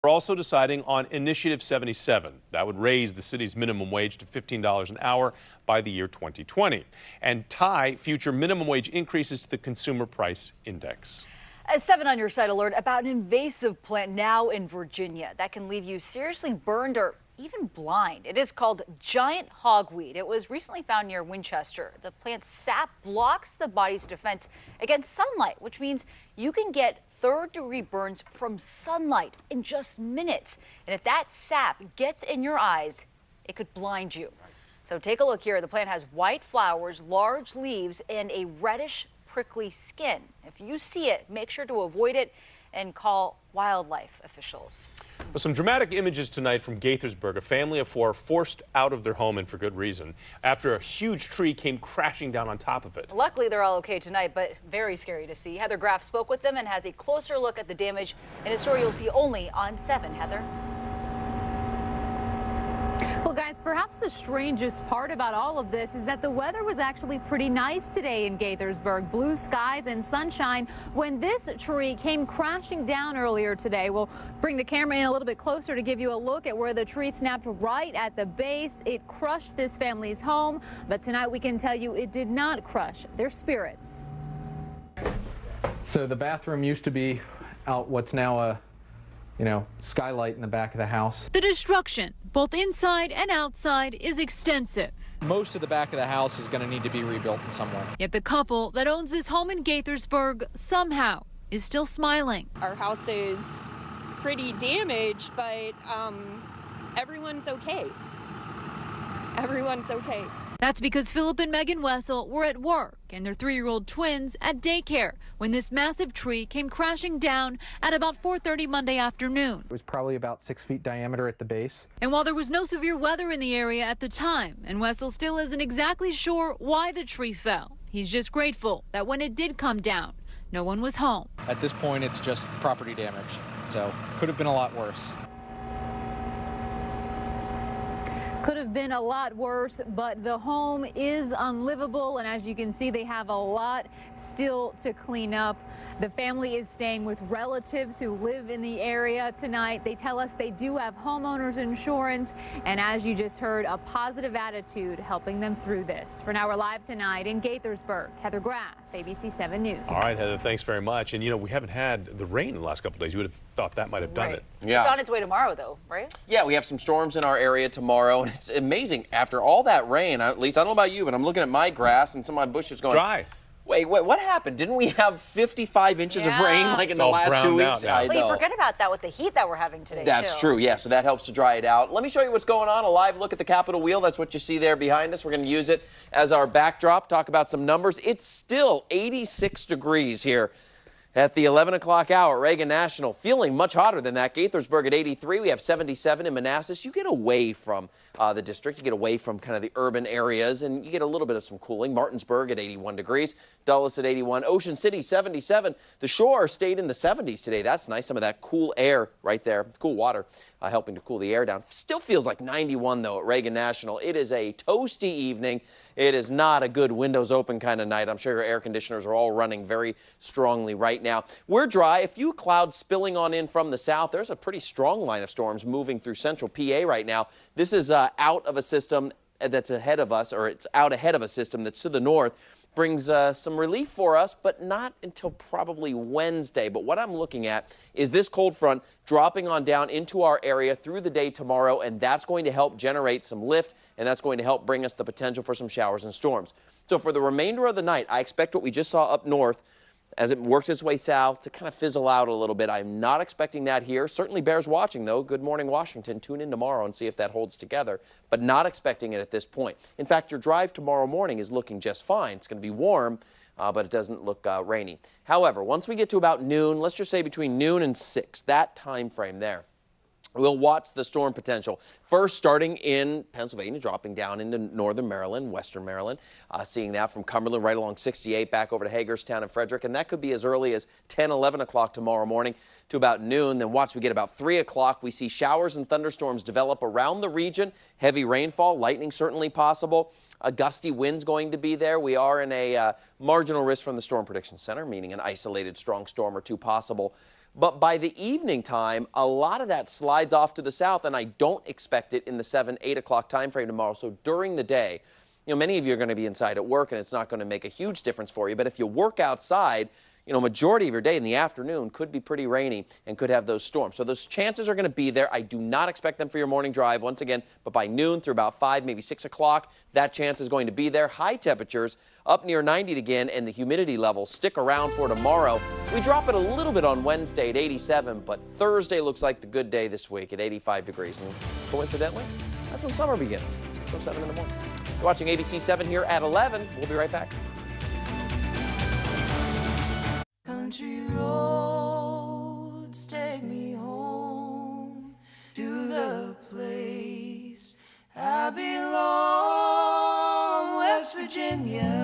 We're also deciding on Initiative 77. That would raise the city's minimum wage to $15 an hour by the year 2020 and tie future minimum wage increases to the Consumer Price Index. A 7 on your side alert about an invasive plant now in Virginia that can leave you seriously burned or even blind. It is called giant hogweed. It was recently found near Winchester. The plant's sap blocks the body's defense against sunlight, which means you can get third-degree burns from sunlight in just minutes. And if that sap gets in your eyes, it could blind you. So take a look here. The plant has white flowers, large leaves, and a reddish, prickly skin. If you see it, make sure to avoid it and call wildlife officials. Well, some dramatic images tonight from Gaithersburg. A family of 4 forced out of their home, and for good reason, after a huge tree came crashing down on top of it. Luckily, they're all okay tonight, but very scary to see. Heather Graff spoke with them and has a closer look at the damage in a story you'll see only on 7. Heather? Well, guys, perhaps the strangest part about all of this is that the weather was actually pretty nice today in Gaithersburg. Blue skies and sunshine when this tree came crashing down earlier today. We'll bring the camera in a little bit closer to give you a look at where the tree snapped right at the base. It crushed this family's home, but tonight we can tell you it did not crush their spirits. So the bathroom used to be out what's now a skylight in the back of the house. The destruction, both inside and outside, is extensive. Most of the back of the house is going to need to be rebuilt in some way. Yet the couple that owns this home in Gaithersburg somehow is still smiling. Our house is pretty damaged, but everyone's okay. Everyone's okay. That's because Philip and Megan Wessel were at work and their 3-year-old twins at daycare when this massive tree came crashing down at about 4:30 Monday afternoon. It was probably about 6 feet diameter at the base. And while there was no severe weather in the area at the time, and Wessel still isn't exactly sure why the tree fell, he's just grateful that when it did come down, no one was home. At this point, it's just property damage, so could have been a lot worse. Could have been a lot worse, but the home is unlivable, and as you can see, they have a lot still to clean up. The family is staying with relatives who live in the area tonight. They tell us they do have homeowners insurance, and as you just heard, a positive attitude helping them through this. For now, we're live tonight in Gaithersburg. Heather Graff, ABC 7 News. All right, Heather, thanks very much. And we haven't had the rain in the last couple of days. You would have thought that might have done it. Yeah. It's on its way tomorrow, though, right? Yeah, we have some storms in our area tomorrow, and it's amazing. After all that rain, at least I don't know about you, but I'm looking at my grass and some of my bushes going dry. Wait, what happened? Didn't we have 55 inches of rain like in the last 2 weeks? I know. Well, you forget about that with the heat that we're having today, That's true, yeah, so that helps to dry it out. Let me show you what's going on. A live look at the Capitol wheel. That's what you see there behind us. We're going to use it as our backdrop, talk about some numbers. It's still 86 degrees here at the 11 o'clock hour. Reagan National feeling much hotter than that. Gaithersburg at 83. We have 77 in Manassas. You get away from the district. You get away from kind of the urban areas, and you get a little bit of some cooling. Martinsburg at 81 degrees. Dulles at 81. Ocean City, 77. The Shore stayed in the 70s today. That's nice. Some of that cool air right there. Cool water helping to cool the air down. Still feels like 91, though, at Reagan National. It is a toasty evening. It is not a good windows open kind of night. I'm sure your air conditioners are all running very strongly right now. We're dry. A few clouds spilling on in from the south. There's a pretty strong line of storms moving through central PA right now. This is out of a system that's ahead of us, or it's out ahead of a system that's to the north. Brings some relief for us, but not until probably Wednesday. But what I'm looking at is this cold front dropping on down into our area through the day tomorrow, and that's going to help generate some lift, and that's going to help bring us the potential for some showers and storms. So for the remainder of the night, I expect what we just saw up north as it works its way south to kind of fizzle out a little bit. I'm not expecting that here. Certainly bears watching, though. Good morning, Washington. Tune in tomorrow and see if that holds together, but not expecting it at this point. In fact, your drive tomorrow morning is looking just fine. It's going to be warm, but it doesn't look rainy. However, once we get to about noon, let's just say between noon and 6, that time frame there, we'll watch the storm potential. First, starting in Pennsylvania, dropping down into northern Maryland, western Maryland, seeing that from Cumberland right along 68 back over to Hagerstown and Frederick. And that could be as early as 10, 11 o'clock tomorrow morning to about noon. Then watch, we get about 3 o'clock. We see showers and thunderstorms develop around the region. Heavy rainfall, lightning certainly possible. A gusty wind's going to be there. We are in a marginal risk from the Storm Prediction Center, meaning an isolated strong storm or two possible But by the evening time, a lot of that slides off to the south, and I don't expect it in the 7, 8 o'clock time frame tomorrow. So during the day, many of you are going to be inside at work, and it's not going to make a huge difference for you. But if you work outside, majority of your day in the afternoon could be pretty rainy and could have those storms. So those chances are going to be there. I do not expect them for your morning drive once again, but by noon through about 5, maybe 6 o'clock, that chance is going to be there. High temperatures up near 90 again, and the humidity levels stick around for tomorrow. We drop it a little bit on Wednesday at 87, but Thursday looks like the good day this week at 85 degrees. And coincidentally, that's when summer begins, 6:07 in the morning. You're watching ABC 7 here at 11. We'll be right back. Country roads take me home to the place I belong, West Virginia.